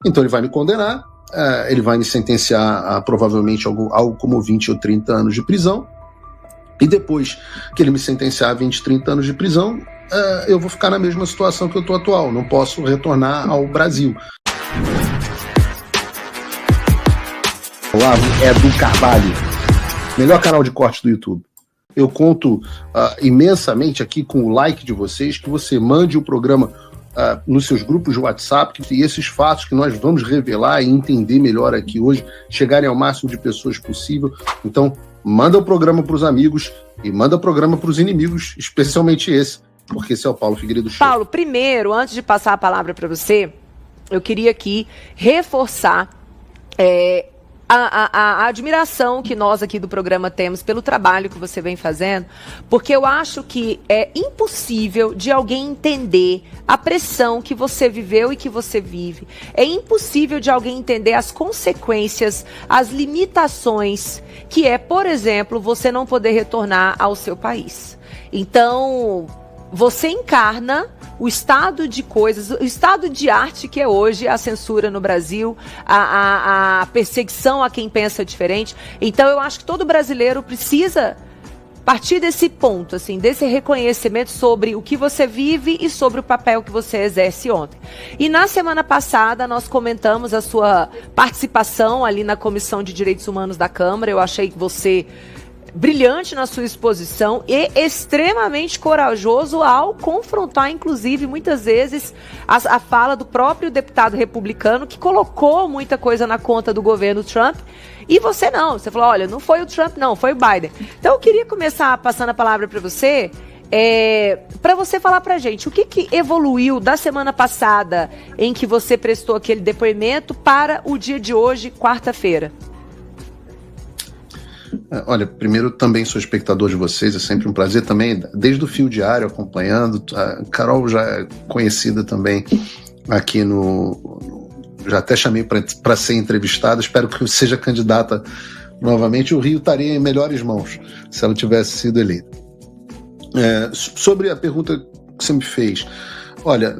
Então ele vai me condenar, ele vai me sentenciar a provavelmente algo como 20 ou 30 anos de prisão, e depois que ele me sentenciar a 20, 30 anos de prisão, eu vou ficar na mesma situação que eu estou atual, não posso retornar ao Brasil. Olá, Edu Carvalho, melhor canal de corte do YouTube. Eu conto imensamente aqui com o like de vocês, que você mande o programa nos seus grupos de WhatsApp, e esses fatos que nós vamos revelar e entender melhor aqui hoje, chegarem ao máximo de pessoas possível. Então, manda o programa para os amigos e manda o programa para os inimigos, especialmente esse, porque esse é o Paulo Figueiredo Show. Paulo, primeiro, antes de passar a palavra para você, eu queria aqui reforçar a admiração que nós aqui do programa temos pelo trabalho que você vem fazendo, porque eu acho que é impossível de alguém entender a pressão que você viveu e que você vive. É impossível de alguém entender as consequências, as limitações, que é, por exemplo, você não poder retornar ao seu país. Então, você encarna o estado de coisas, o estado de arte que é hoje a censura no Brasil, a perseguição a quem pensa diferente. Então eu acho que todo brasileiro precisa partir desse ponto, assim, desse reconhecimento sobre o que você vive e sobre o papel que você exerce ontem. E na semana passada nós comentamos a sua participação ali na Comissão de Direitos Humanos da Câmara. Eu achei que você brilhante na sua exposição e extremamente corajoso ao confrontar, inclusive, muitas vezes, a fala do próprio deputado republicano, que colocou muita coisa na conta do governo Trump, e você não. Você falou, olha, não foi o Trump não, foi o Biden. Então eu queria começar passando a palavra para você, para você falar pra gente o que evoluiu da semana passada em que você prestou aquele depoimento para o dia de hoje, quarta-feira. Olha, primeiro, também sou espectador de vocês, é sempre um prazer também, desde o Fio Diário acompanhando. A Carol já é conhecida também aqui já até chamei para ser entrevistada, espero que seja candidata novamente. O Rio estaria em melhores mãos se ela tivesse sido eleita. Sobre a pergunta que você me fez, olha,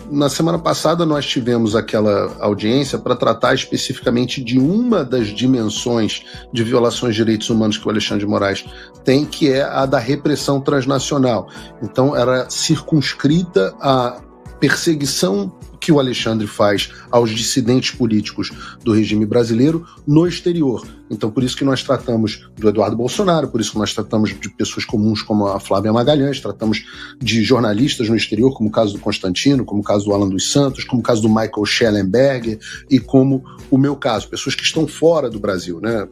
na semana passada nós tivemos aquela audiência para tratar especificamente de uma das dimensões de violações de direitos humanos que o Alexandre de Moraes tem, que é a da repressão transnacional. Então era circunscrita à perseguição que o Alexandre faz aos dissidentes políticos do regime brasileiro no exterior. Então, por isso que nós tratamos do Eduardo Bolsonaro, por isso que nós tratamos de pessoas comuns como a Flávia Magalhães, tratamos de jornalistas no exterior, como o caso do Constantino, como o caso do Alan dos Santos, como o caso do Michael Schellenberger e como o meu caso, pessoas que estão fora do Brasil, né?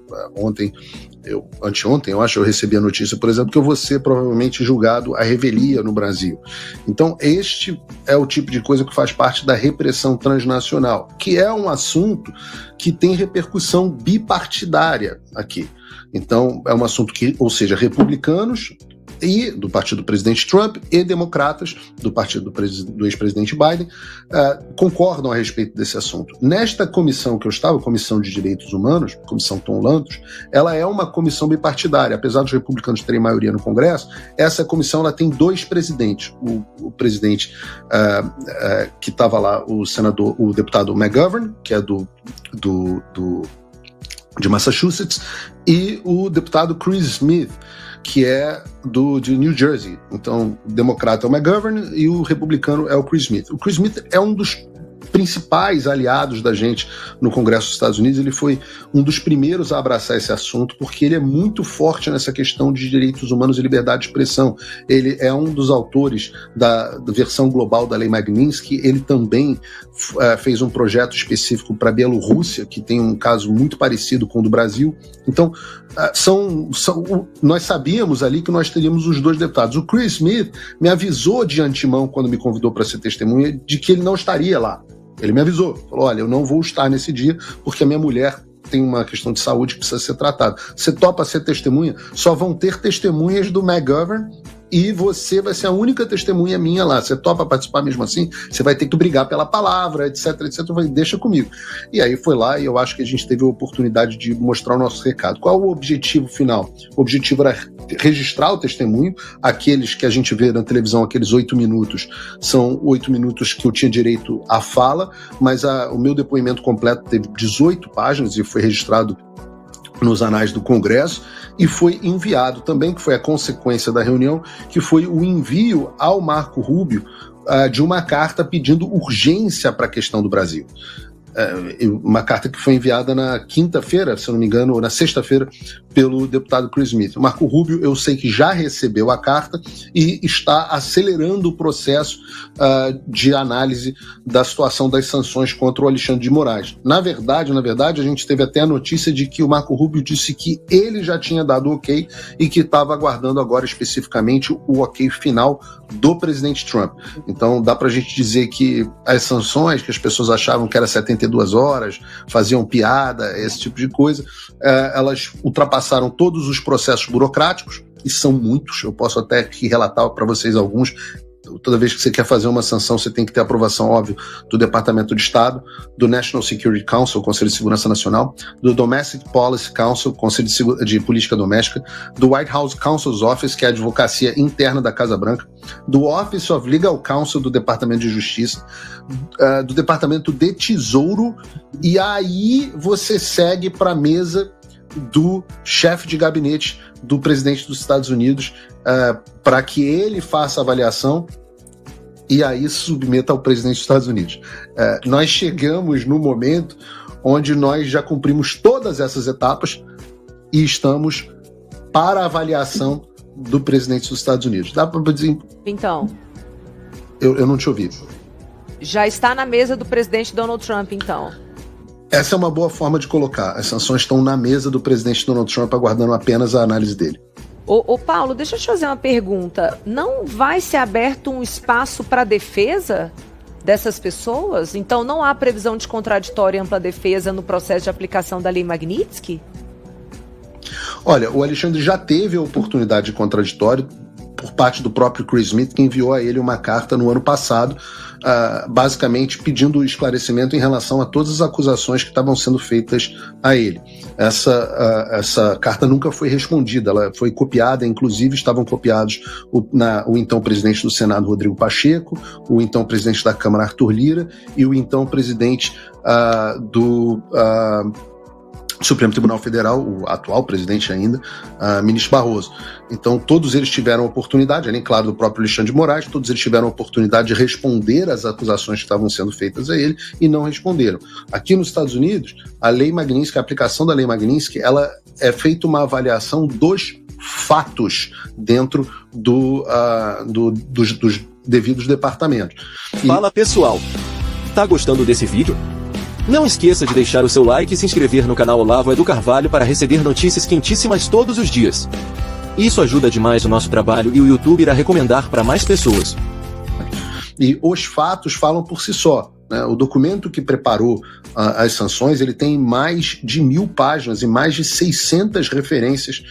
Anteontem, eu acho, eu recebi a notícia, por exemplo, que eu vou ser provavelmente julgado à revelia no Brasil. Então, este é o tipo de coisa que faz parte da repressão transnacional, que é um assunto que tem repercussão bipartidária aqui. Então, é um assunto que, ou seja, republicanos e do partido do presidente Trump e democratas do partido do ex-presidente Biden concordam a respeito desse assunto. Nesta comissão que eu estava, Comissão de Direitos Humanos, Comissão Tom Lantos, ela é uma comissão bipartidária. Apesar dos republicanos terem maioria no Congresso, essa comissão ela tem dois presidentes. O presidente que estava lá, o deputado McGovern, que é de Massachusetts, e o deputado Chris Smith, que é de New Jersey. Então, o democrata é o McGovern e o republicano é o Chris Smith. O Chris Smith é um dos principais aliados da gente no Congresso dos Estados Unidos. Ele foi um dos primeiros a abraçar esse assunto, porque ele é muito forte nessa questão de direitos humanos e liberdade de expressão. Ele é um dos autores da versão global da Lei Magnitsky. Ele também fez um projeto específico para a Bielorrússia, que tem um caso muito parecido com o do Brasil. Então, nós sabíamos ali que nós teríamos os dois deputados. O Chris Smith me avisou de antemão, quando me convidou para ser testemunha, de que ele não estaria lá. Ele me avisou, falou, olha, eu não vou estar nesse dia porque a minha mulher tem uma questão de saúde que precisa ser tratada. Você topa ser testemunha? Só vão ter testemunhas do McGovern e você vai ser a única testemunha minha lá. Você topa participar mesmo assim? Você vai ter que brigar pela palavra, etc, etc. Eu falei, deixa comigo. E aí foi lá e eu acho que a gente teve a oportunidade de mostrar o nosso recado. Qual o objetivo final? O objetivo era registrar o testemunho. Aqueles que a gente vê na televisão, aqueles 8 minutos, são 8 minutos que eu tinha direito à fala, mas o meu depoimento completo teve 18 páginas e foi registrado nos anais do Congresso e foi enviado também, que foi a consequência da reunião, que foi o envio ao Marco Rubio de uma carta pedindo urgência para a questão do Brasil. Uma carta que foi enviada na quinta-feira, se eu não me engano, ou na sexta-feira, pelo deputado Chris Smith. O Marco Rubio, eu sei que já recebeu a carta e está acelerando o processo de análise da situação das sanções contra o Alexandre de Moraes. Na verdade, a gente teve até a notícia de que o Marco Rubio disse que ele já tinha dado o ok e que estava aguardando agora especificamente o ok final do presidente Trump. Então dá pra gente dizer que as sanções, que as pessoas achavam que era 72 horas, faziam piada, esse tipo de coisa, elas ultrapassaram todos os processos burocráticos, e são muitos, eu posso até aqui relatar para vocês alguns. Toda vez que você quer fazer uma sanção, você tem que ter aprovação, óbvio, do Departamento de Estado, do National Security Council, Conselho de Segurança Nacional, do Domestic Policy Council, Conselho de Política Doméstica, do White House Counsel's Office, que é a advocacia interna da Casa Branca, do Office of Legal Counsel do Departamento de Justiça, do Departamento de Tesouro, e aí você segue para a mesa do chefe de gabinete do presidente dos Estados Unidos, para que ele faça a avaliação e aí submeta ao presidente dos Estados Unidos. Nós chegamos no momento onde nós já cumprimos todas essas etapas e estamos para a avaliação do presidente dos Estados Unidos. Dá para dizer? Então. Eu não te ouvi. Já está na mesa do presidente Donald Trump, então. Essa é uma boa forma de colocar. As sanções estão na mesa do presidente Donald Trump, aguardando apenas a análise dele. Ô Paulo, deixa eu te fazer uma pergunta. Não vai ser aberto um espaço para defesa dessas pessoas? Então não há previsão de contraditório e ampla defesa no processo de aplicação da Lei Magnitsky? Olha, o Alexandre já teve a oportunidade de contraditório por parte do próprio Chris Smith, que enviou a ele uma carta no ano passado, basicamente pedindo esclarecimento em relação a todas as acusações que estavam sendo feitas a ele. Essa carta nunca foi respondida, ela foi copiada, inclusive estavam copiados o então presidente do Senado, Rodrigo Pacheco, o então presidente da Câmara, Arthur Lira, e o então presidente do Supremo Tribunal Federal, o atual presidente ainda, ministro Barroso. Então todos eles tiveram a oportunidade, além, claro, do próprio Alexandre de Moraes, todos eles tiveram a oportunidade de responder às acusações que estavam sendo feitas a ele e não responderam. Aqui nos Estados Unidos, a Lei Magnitsky, a aplicação da Lei Magnitsky, ela é feita uma avaliação dos fatos dentro dos devidos departamentos. Fala, pessoal! Tá gostando desse vídeo? Não esqueça de deixar o seu like e se inscrever no canal Olavo Edu Carvalho para receber notícias quentíssimas todos os dias. Isso ajuda demais o nosso trabalho e o YouTube irá recomendar para mais pessoas. E os fatos falam por si só, né? O documento que preparou as sanções, ele tem mais de 1000 páginas e mais de 600 referências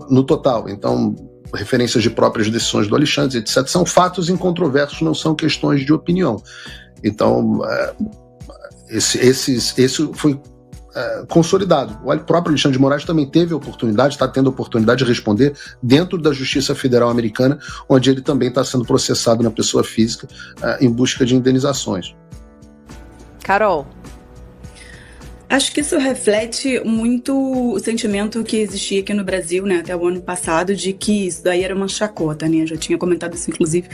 no total. Então, referências de próprias decisões do Alexandre, etc. São fatos incontroversos, não são questões de opinião. Então, esse foi consolidado. O próprio Alexandre de Moraes também teve a oportunidade, está tendo a oportunidade de responder dentro da Justiça Federal Americana, onde ele também está sendo processado na pessoa física em busca de indenizações. Carol. Acho que isso reflete muito o sentimento que existia aqui no Brasil, né, até o ano passado, de que isso daí era uma chacota, né? Eu já tinha comentado isso, inclusive,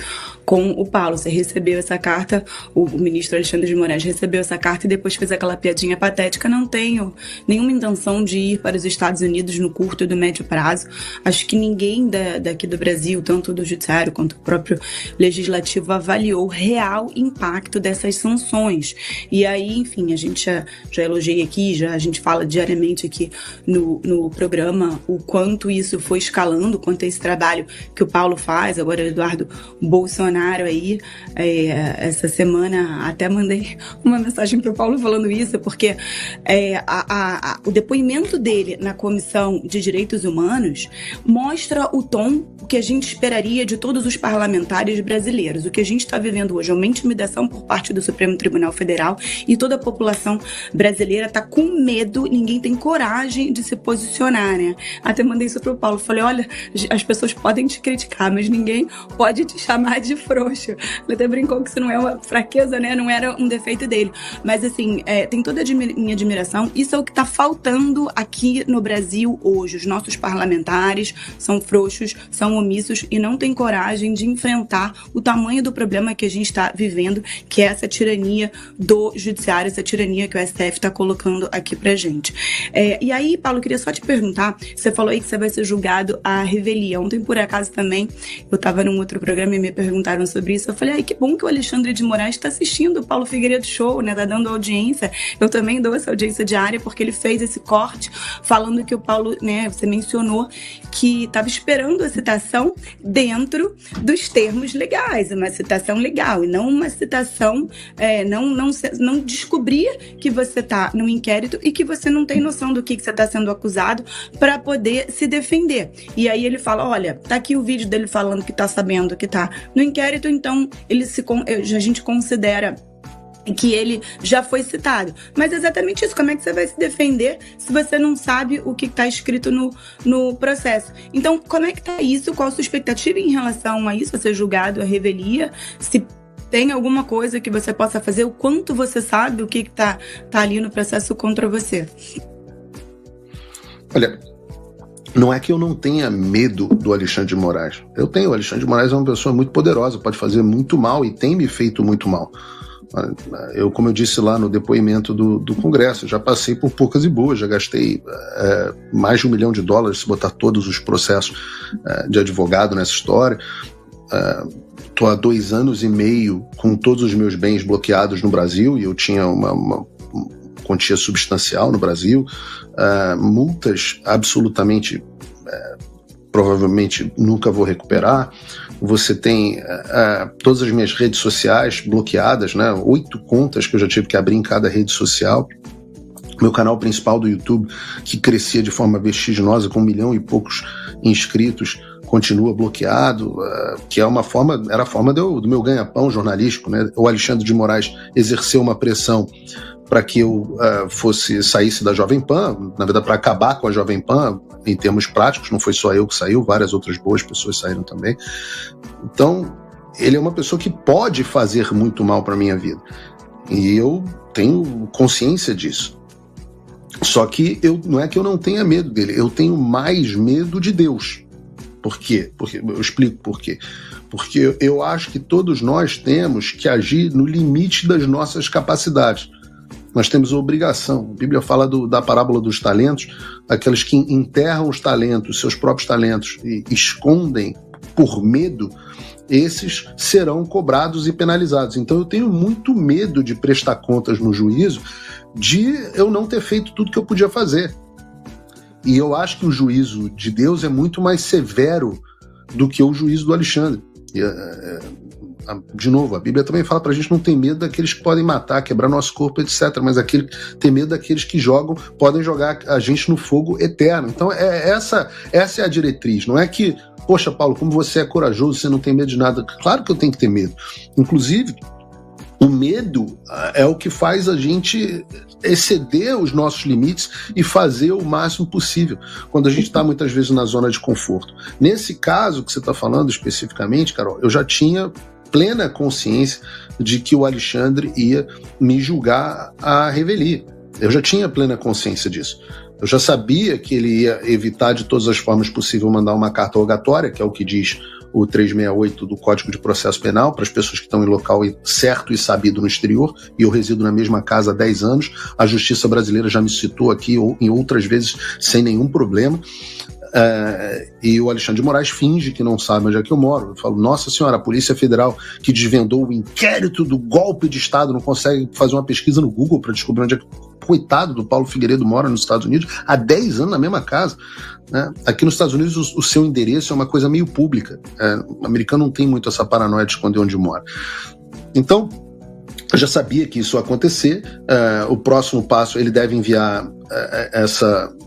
com o Paulo. Você recebeu essa carta, o ministro Alexandre de Moraes recebeu essa carta e depois fez aquela piadinha patética. Não tenho nenhuma intenção de ir para os Estados Unidos no curto e do médio prazo. Acho que ninguém daqui do Brasil, tanto do judiciário quanto o próprio legislativo, avaliou o real impacto dessas sanções. E aí, enfim, a gente já elogiei falei aqui, a gente fala diariamente aqui no programa o quanto isso foi escalando, quanto esse trabalho que o Paulo faz, agora o Eduardo Bolsonaro aí, essa semana até mandei uma mensagem para o Paulo falando isso, porque o depoimento dele na Comissão de Direitos Humanos mostra o tom que a gente esperaria de todos os parlamentares brasileiros. O que a gente está vivendo hoje é uma intimidação por parte do Supremo Tribunal Federal e toda a população brasileira está com medo, ninguém tem coragem de se posicionar, né? Até mandei isso pro Paulo, falei, olha, as pessoas podem te criticar, mas ninguém pode te chamar de frouxo. Ele até brincou que isso não é uma fraqueza, né? Não era um defeito dele. Mas assim, tem toda a minha admiração. Isso é o que está faltando aqui no Brasil hoje. Os nossos parlamentares são frouxos, são omissos e não têm coragem de enfrentar o tamanho do problema que a gente está vivendo, que é essa tirania do judiciário, essa tirania que o STF está colocando aqui pra gente. E aí, Paulo, eu queria só te perguntar, você falou aí que você vai ser julgado à revelia. Ontem, por acaso, também, eu estava num outro programa e me perguntaram sobre isso. Eu falei, que bom que o Alexandre de Moraes está assistindo o Paulo Figueiredo Show, né? Tá dando audiência. Eu também dou essa audiência diária, porque ele fez esse corte falando que o Paulo, né, você mencionou que estava esperando a citação dentro dos termos legais, uma citação legal, e não uma citação, não descobrir que você está no inquérito e que você não tem noção do que você está sendo acusado para poder se defender. E aí ele fala, olha, tá aqui o vídeo dele falando que tá sabendo que tá no inquérito, então a gente considera que ele já foi citado. Mas é exatamente isso, como é que você vai se defender se você não sabe o que está escrito no processo? Então, como é que tá isso? Qual a sua expectativa em relação a isso? A ser julgado à revelia? Se tem alguma coisa que você possa fazer? O quanto você sabe o que tá ali no processo contra você? Olha, não é que eu não tenha medo do Alexandre de Moraes. Eu tenho. O Alexandre de Moraes é uma pessoa muito poderosa, pode fazer muito mal e tem me feito muito mal. Eu, como eu disse lá no depoimento do Congresso, já passei por poucas e boas, já gastei mais de $1 milhão se botar todos os processos de advogado nessa história. Estou há 2 anos e meio com todos os meus bens bloqueados no Brasil, e eu tinha uma quantia substancial no Brasil, multas absolutamente, provavelmente nunca vou recuperar. Você tem todas as minhas redes sociais bloqueadas, né? 8 contas que eu já tive que abrir em cada rede social. Meu canal principal do YouTube, que crescia de forma vertiginosa com 1 milhão e poucos inscritos, continua bloqueado, que era a forma do meu ganha-pão jornalístico, né? O Alexandre de Moraes exerceu uma pressão para que eu saísse da Jovem Pan, na verdade para acabar com a Jovem Pan, em termos práticos. Não foi só eu que saiu, várias outras boas pessoas saíram também. Então, ele é uma pessoa que pode fazer muito mal para a minha vida, e eu tenho consciência disso. Só que não é que eu não tenha medo dele, eu tenho mais medo de Deus. Por quê? Eu explico por quê. Porque eu acho que todos nós temos que agir no limite das nossas capacidades. Nós temos a obrigação. A Bíblia fala da parábola dos talentos, aqueles que enterram os talentos, seus próprios talentos, e escondem por medo, esses serão cobrados e penalizados. Então eu tenho muito medo de prestar contas no juízo, de eu não ter feito tudo que eu podia fazer. E eu acho que o juízo de Deus é muito mais severo do que o juízo do Alexandre. De novo, a Bíblia também fala pra gente não ter medo daqueles que podem matar, quebrar nosso corpo, etc. Mas ter medo daqueles que podem jogar a gente no fogo eterno. Então essa é a diretriz. Não é que, poxa, Paulo, como você é corajoso, você não tem medo de nada. Claro que eu tenho que ter medo. Inclusive, o medo é o que faz a gente exceder os nossos limites e fazer o máximo possível, quando a gente está muitas vezes na zona de conforto. Nesse caso que você está falando especificamente, Carol, eu já tinha plena consciência de que o Alexandre ia me julgar à revelia. Eu já tinha plena consciência disso. Eu já sabia que ele ia evitar de todas as formas possíveis mandar uma carta rogatória, que é o que diz o 368 do Código de Processo Penal, para as pessoas que estão em local certo e sabido no exterior, e eu resido na mesma casa há 10 anos. A Justiça brasileira já me citou aqui em outras vezes sem nenhum problema. E o Alexandre de Moraes finge que não sabe onde é que eu moro. Eu falo, nossa senhora, a Polícia Federal que desvendou o inquérito do golpe de Estado não consegue fazer uma pesquisa no Google para descobrir onde é que coitado do Paulo Figueiredo mora nos Estados Unidos há 10 anos na mesma casa, né? Aqui nos Estados Unidos o seu endereço é uma coisa meio pública. O americano não tem muito essa paranoia de esconder onde mora. Então, eu já sabia que isso ia acontecer. O próximo passo, ele deve enviar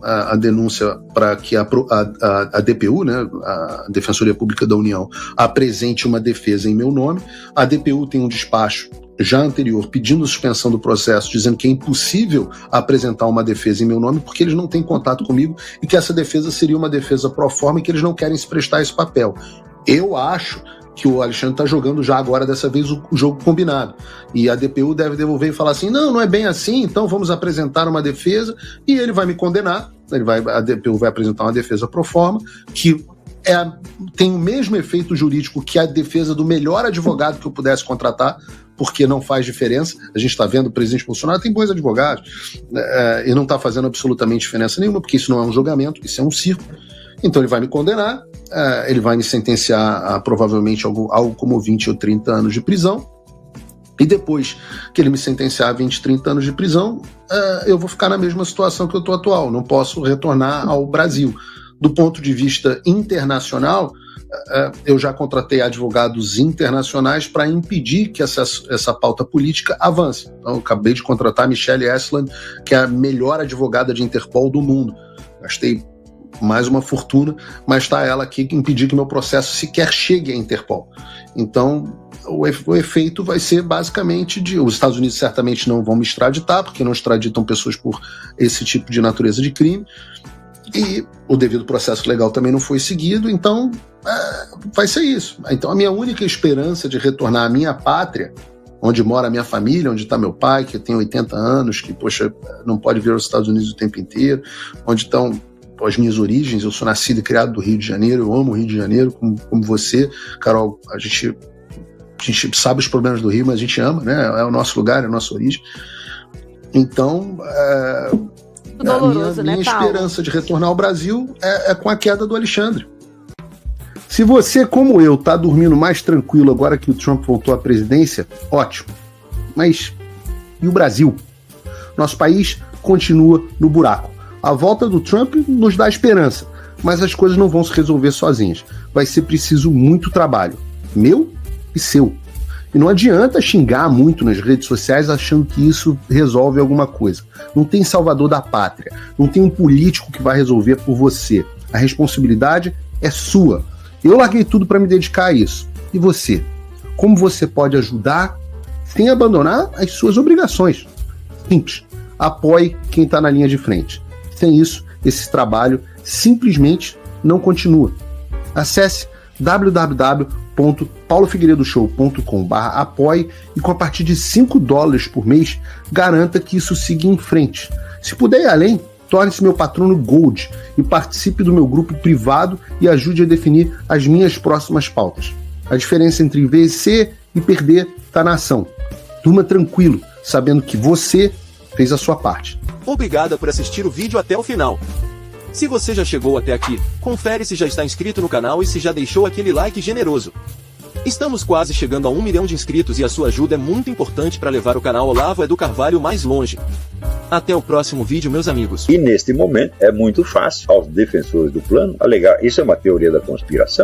a denúncia para que a DPU, né, a Defensoria Pública da União, apresente uma defesa em meu nome. A DPU tem um despacho já anterior pedindo suspensão do processo, dizendo que é impossível apresentar uma defesa em meu nome porque eles não têm contato comigo e que essa defesa seria uma defesa pro forma e que eles não querem se prestar esse papel. Eu acho que o Alexandre está jogando já agora, dessa vez, o jogo combinado. E a DPU deve devolver e falar assim, não é bem assim, então vamos apresentar uma defesa e ele vai me condenar. A DPU vai apresentar uma defesa pro forma, que tem o mesmo efeito jurídico que a defesa do melhor advogado que eu pudesse contratar, porque não faz diferença. A gente está vendo o presidente Bolsonaro tem bons advogados, e não está fazendo absolutamente diferença nenhuma, porque isso não é um julgamento, isso é um circo. Então ele vai me condenar, ele vai me sentenciar a provavelmente algo como 20 ou 30 anos de prisão, e depois que ele me sentenciar a 20, 30 anos de prisão, eu vou ficar na mesma situação que eu estou atual, não posso retornar ao Brasil. Do ponto de vista internacional, eu já contratei advogados internacionais para impedir que essa pauta política avance. Então, eu acabei de contratar a Michelle Esland, que é a melhor advogada de Interpol do mundo. Gastei mais uma fortuna, mas está ela aqui que impedir que meu processo sequer chegue à Interpol. Então, o efeito vai ser basicamente os Estados Unidos certamente não vão me extraditar, porque não extraditam pessoas por esse tipo de natureza de crime, e o devido processo legal também não foi seguido, então vai ser isso. Então a minha única esperança de retornar à minha pátria, onde mora a minha família, onde está meu pai, que tem 80 anos, que, poxa, não pode vir aos Estados Unidos o tempo inteiro, onde estão as minhas origens. Eu sou nascido e criado do Rio de Janeiro, eu amo o Rio de Janeiro, como você, Carol. A gente sabe os problemas do Rio, mas a gente ama, né? É o nosso lugar, é a nossa origem. Então, doloroso, minha esperança de retornar ao Brasil é com a queda do Alexandre. Se você, como eu, tá dormindo mais tranquilo agora que o Trump voltou à presidência, ótimo. Mas e o Brasil? Nosso país continua no buraco. A volta do Trump nos dá esperança, mas as coisas não vão se resolver sozinhas. Vai ser preciso muito trabalho, meu e seu. E não adianta xingar muito nas redes sociais achando que isso resolve alguma coisa. Não tem salvador da pátria, não tem um político que vai resolver por você. A responsabilidade é sua. Eu larguei tudo para me dedicar a isso. E você? Como você pode ajudar sem abandonar as suas obrigações? Simples. Apoie quem está na linha de frente. Sem isso, esse trabalho simplesmente não continua. Acesse www.paulofigueiredoshow.com/apoie e com a partir de $5 por mês, garanta que isso siga em frente. Se puder ir além, torne-se meu patrono Gold e participe do meu grupo privado e ajude a definir as minhas próximas pautas. A diferença entre vencer e perder está na ação. Durma tranquilo, sabendo que você fez a sua parte. Obrigada por assistir o vídeo até o final. Se você já chegou até aqui, confere se já está inscrito no canal e se já deixou aquele like generoso. Estamos quase chegando a 1 milhão de inscritos e a sua ajuda é muito importante para levar o canal Olavo do Carvalho mais longe. Até o próximo vídeo, meus amigos. E neste momento é muito fácil aos defensores do plano alegar isso é uma teoria da conspiração.